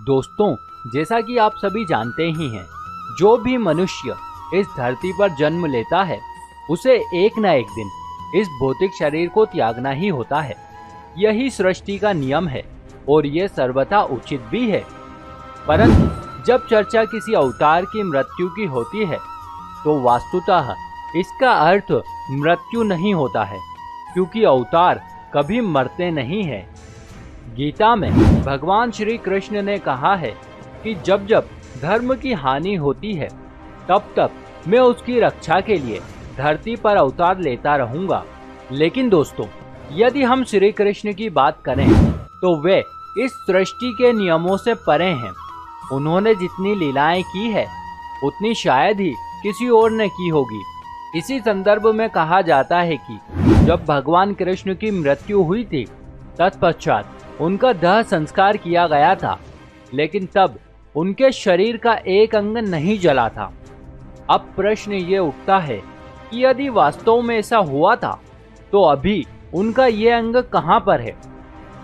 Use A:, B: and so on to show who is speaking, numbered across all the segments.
A: दोस्तों, जैसा कि आप सभी जानते ही हैं, जो भी मनुष्य इस धरती पर जन्म लेता है उसे एक न एक दिन इस भौतिक शरीर को त्यागना ही होता है। यही सृष्टि का नियम है और ये सर्वथा उचित भी है। परंतु जब चर्चा किसी अवतार की मृत्यु की होती है तो वास्तुतः इसका अर्थ मृत्यु नहीं होता है, क्योंकि अवतार कभी मरते नहीं हैं। गीता में भगवान श्री कृष्ण ने कहा है कि जब जब धर्म की हानि होती है तब तक मैं उसकी रक्षा के लिए धरती पर अवतार लेता रहूंगा। लेकिन दोस्तों, यदि हम श्री कृष्ण की बात करें तो वे इस सृष्टि के नियमों से परे हैं। उन्होंने जितनी लीलाएं की है उतनी शायद ही किसी और ने की होगी। इसी संदर्भ में कहा जाता है कि जब भगवान कृष्ण की मृत्यु हुई थी तत्पश्चात उनका दाह संस्कार किया गया था, लेकिन तब उनके शरीर का एक अंग नहीं जला था। अब प्रश्न ये उठता है कि यदि वास्तव में ऐसा हुआ था तो अभी उनका ये अंग कहाँ पर है,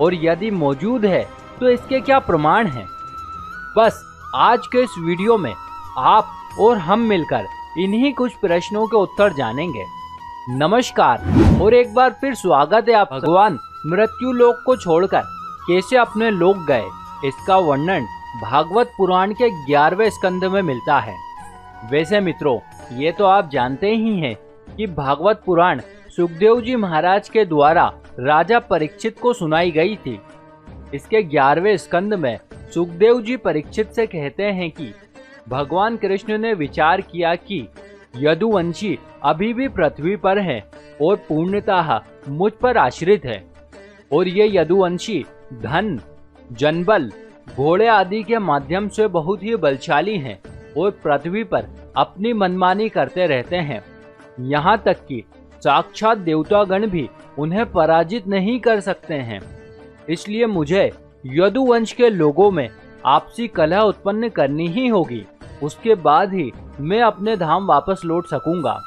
A: और यदि मौजूद है तो इसके क्या प्रमाण हैं? बस आज के इस वीडियो में आप और हम मिलकर इन्हीं कुछ प्रश्नों के उत्तर जानेंगे। नमस्कार और एक बार फिर स्वागत है आप। भगवान मृत्यु लोक को छोड़कर कैसे अपने लोक गए, इसका वर्णन भागवत पुराण के 11वें स्कंद में मिलता है। वैसे मित्रों, ये तो आप जानते ही हैं कि भागवत पुराण सुखदेव जी महाराज के द्वारा राजा परीक्षित को सुनाई गई थी। इसके 11वें स्कंद में सुखदेव जी परीक्षित से कहते हैं कि भगवान कृष्ण ने विचार किया कि यदुवंशी अभी भी पृथ्वी पर हैं और पूर्णतः मुझ पर आश्रित है, और ये यदुवंशी धन, जनबल, घोड़े आदि के माध्यम से बहुत ही बलशाली हैं और पृथ्वी पर अपनी मनमानी करते रहते हैं। यहाँ तक कि साक्षात देवतागण भी उन्हें पराजित नहीं कर सकते हैं। इसलिए मुझे यदुवंश के लोगों में आपसी कलह उत्पन्न करनी ही होगी। उसके बाद ही मैं अपने धाम वापस लौट सकूंगा।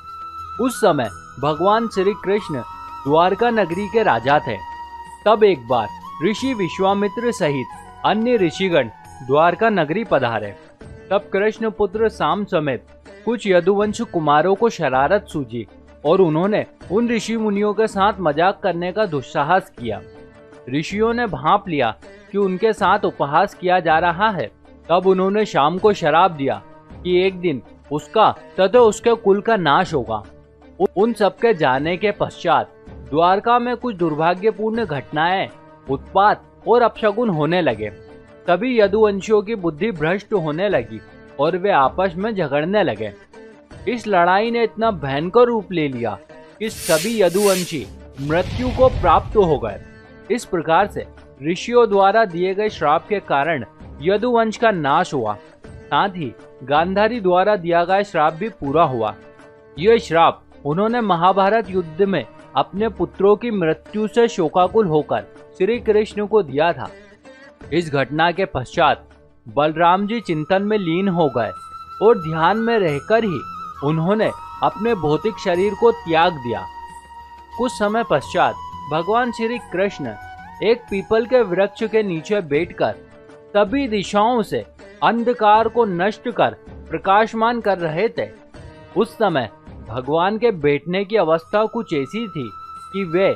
A: उस समय भगवान श्री कृष्ण द्वारका नगरी के राजा थे। तब एक बार ऋषि विश्वामित्र सहित अन्य ऋषिगण द्वारका नगरी पधारे। तब कृष्ण पुत्र साम समेत कुछ यदुवंश कुमारों को शरारत सूझी और उन्होंने उन ऋषि मुनियों के साथ मजाक करने का दुस्साहस किया। ऋषियों ने भांप लिया कि उनके साथ उपहास किया जा रहा है। तब उन्होंने शाम को श्राप दिया कि एक दिन उसका तथा उसके कुल का नाश होगा। उन सबके जाने के पश्चात द्वारका में कुछ दुर्भाग्यपूर्ण घटनाएं, उत्पात और अपशगुन होने लगे। तभी यदुवंशियों की बुद्धि भ्रष्ट होने लगी और वे आपस में झगड़ने लगे। इस लड़ाई ने इतना भयंकर रूप ले लिया कि सभी यदुवंशी मृत्यु को प्राप्त हो गए। इस प्रकार से ऋषियों द्वारा दिए गए श्राप के कारण यदुवंश का नाश हुआ। साथ ही गांधारी द्वारा दिया गया श्राप भी पूरा हुआ। यह श्राप उन्होंने महाभारत युद्ध में अपने पुत्रों की मृत्यु से शोकाकुल होकर श्री कृष्ण को दिया था। इस घटना के पश्चात बलराम जी चिंतन में लीन हो गए और ध्यान में रहकर ही उन्होंने अपने भौतिक शरीर को त्याग दिया। कुछ समय पश्चात भगवान श्री कृष्ण एक पीपल के वृक्ष के नीचे बैठकर सभी दिशाओं से अंधकार को नष्ट कर प्रकाशमान कर रहे थे। उस समय भगवान के बैठने की अवस्था कुछ ऐसी थी कि वे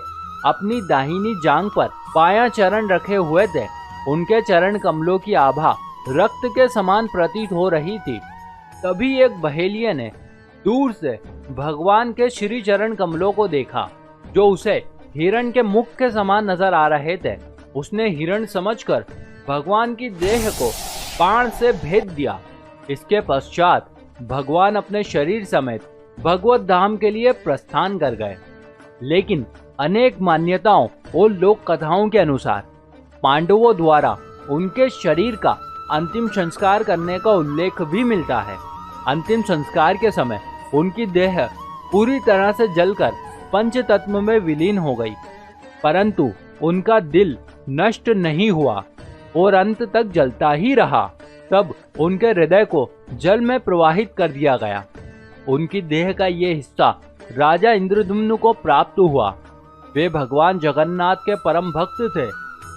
A: अपनी दाहिनी जांघ पर बायां चरण रखे हुए थे। उनके चरण कमलों की आभा रक्त के समान प्रतीत हो रही थी। तभी एक बहेलिये ने दूर से भगवान के श्री चरण कमलों को देखा, जो उसे हिरण के मुख के समान नजर आ रहे थे। उसने हिरण समझकर भगवान की देह को बाण से भेद दिया। इसके पश्चात भगवान अपने शरीर समेत भगवत धाम के लिए प्रस्थान कर गए। लेकिन अनेक मान्यताओं और लोक कथाओं के अनुसार पांडवों द्वारा उनके शरीर का अंतिम संस्कार करने का उल्लेख भी मिलता है। अंतिम संस्कार के समय उनकी देह पूरी तरह से जलकर पंचतत्व में विलीन हो गई, परंतु उनका दिल नष्ट नहीं हुआ और अंत तक जलता ही रहा। तब उनके हृदय को जल में प्रवाहित कर दिया गया। उनकी देह का ये हिस्सा राजा इंद्रद्युम्न को प्राप्त हुआ। वे भगवान जगन्नाथ के परम भक्त थे।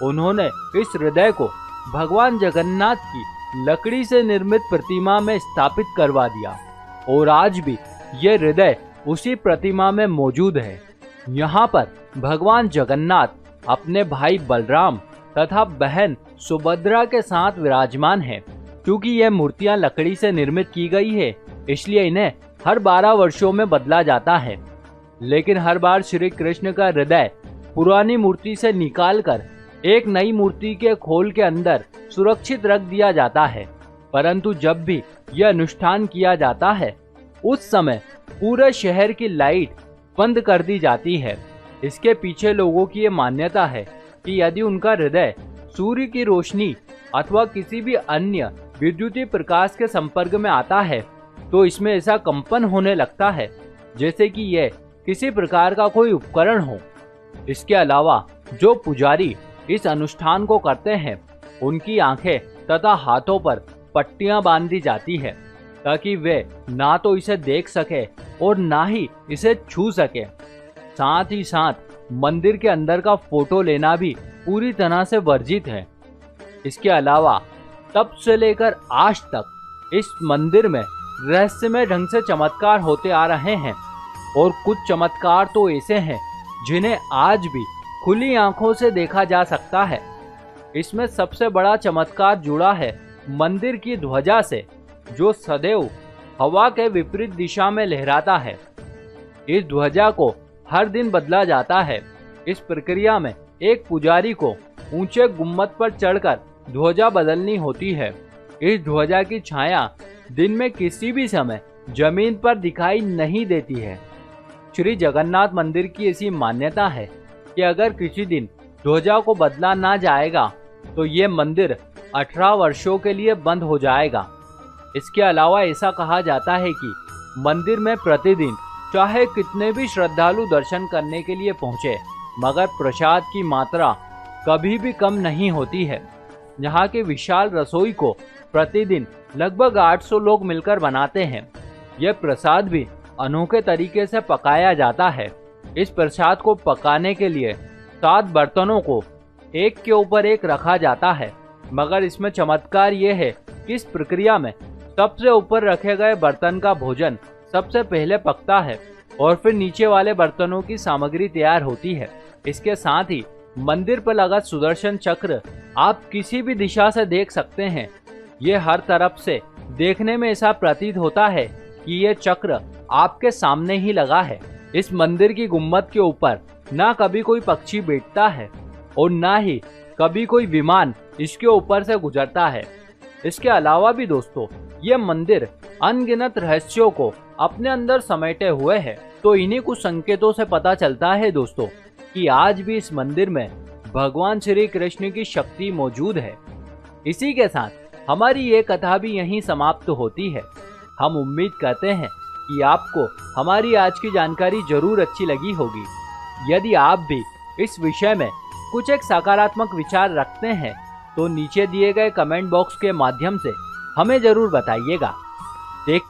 A: उन्होंने इस हृदय को भगवान जगन्नाथ की लकड़ी से निर्मित प्रतिमा में स्थापित करवा दिया और आज भी ये हृदय उसी प्रतिमा में मौजूद है। यहाँ पर भगवान जगन्नाथ अपने भाई बलराम तथा बहन सुभद्रा के साथ विराजमान हैं। क्योंकि ये मूर्तियां लकड़ी से निर्मित की गई है, इसलिए इन्हें हर 12 वर्षों में बदला जाता है। लेकिन हर बार श्री कृष्ण का हृदय पुरानी मूर्ति से निकालकर एक नई मूर्ति के खोल के अंदर सुरक्षित रख दिया जाता है। परंतु जब भी यह अनुष्ठान किया जाता है, उस समय पूरे शहर की लाइट बंद कर दी जाती है। इसके पीछे लोगों की ये मान्यता है कि यदि उनका हृदय सूर्य की रोशनी अथवा किसी भी अन्य विद्युतीय प्रकाश के संपर्क में आता है तो इसमें ऐसा कंपन होने लगता है जैसे कि यह किसी प्रकार का कोई उपकरण हो। इसके अलावा जो पुजारी इस अनुष्ठान को करते हैं, उनकी आंखें तथा हाथों पर पट्टियां बांधी जाती है ताकि वे ना तो इसे देख सके और ना ही इसे छू सके। साथ ही साथ मंदिर के अंदर का फोटो लेना भी पूरी तरह से वर्जित है। इसके अलावा तब से लेकर आज तक इस मंदिर में रहस्यमय ढंग से चमत्कार होते आ रहे हैं और कुछ चमत्कार तो ऐसे हैं जिन्हें आज भी खुली आंखों से देखा जा सकता है। इसमें सबसे बड़ा चमत्कार जुड़ा है मंदिर की ध्वजा से, जो सदैव हवा के विपरीत दिशा में लहराता है। इस ध्वजा को हर दिन बदला जाता है। इस प्रक्रिया में एक पुजारी को ऊंचे गुम्मद पर चढ़कर ध्वजा बदलनी होती है। इस ध्वजा की छाया दिन में किसी भी समय जमीन पर दिखाई नहीं देती है। श्री जगन्नाथ मंदिर की ऐसी मान्यता है कि अगर किसी दिन ध्वजा को बदला ना जाएगा तो ये मंदिर 18 वर्षों के लिए बंद हो जाएगा। इसके अलावा ऐसा कहा जाता है कि मंदिर में प्रतिदिन चाहे कितने भी श्रद्धालु दर्शन करने के लिए पहुंचे, मगर प्रसाद की मात्रा कभी भी कम नहीं होती है। यहाँ की विशाल रसोई को प्रतिदिन लगभग 800 लोग मिलकर बनाते हैं। यह प्रसाद भी अनोखे तरीके से पकाया जाता है। इस प्रसाद को पकाने के लिए 7 बर्तनों को एक के ऊपर एक रखा जाता है, मगर इसमें चमत्कार ये है कि इस प्रक्रिया में सबसे ऊपर रखे गए बर्तन का भोजन सबसे पहले पकता है और फिर नीचे वाले बर्तनों की सामग्री तैयार होती है। इसके साथ ही मंदिर पर लगा सुदर्शन चक्र आप किसी भी दिशा से देख सकते हैं। ये हर तरफ से देखने में ऐसा प्रतीत होता है कि ये चक्र आपके सामने ही लगा है। इस मंदिर की गुम्मद के ऊपर ना कभी कोई पक्षी बैठता है और ना ही कभी कोई विमान इसके ऊपर से गुजरता है। इसके अलावा भी दोस्तों, ये मंदिर अनगिनत रहस्यों को अपने अंदर समेटे हुए है। तो इन्हीं कुछ संकेतों से पता चलता है दोस्तों कि आज भी इस मंदिर में भगवान श्री कृष्ण की शक्ति मौजूद है। इसी के साथ हमारी ये कथा भी यहीं समाप्त होती है। हम उम्मीद करते हैं कि आपको हमारी आज की जानकारी जरूर अच्छी लगी होगी। यदि आप भी इस विषय में कुछ एक सकारात्मक विचार रखते हैं तो नीचे दिए गए कमेंट बॉक्स के माध्यम से हमें जरूर बताइएगा।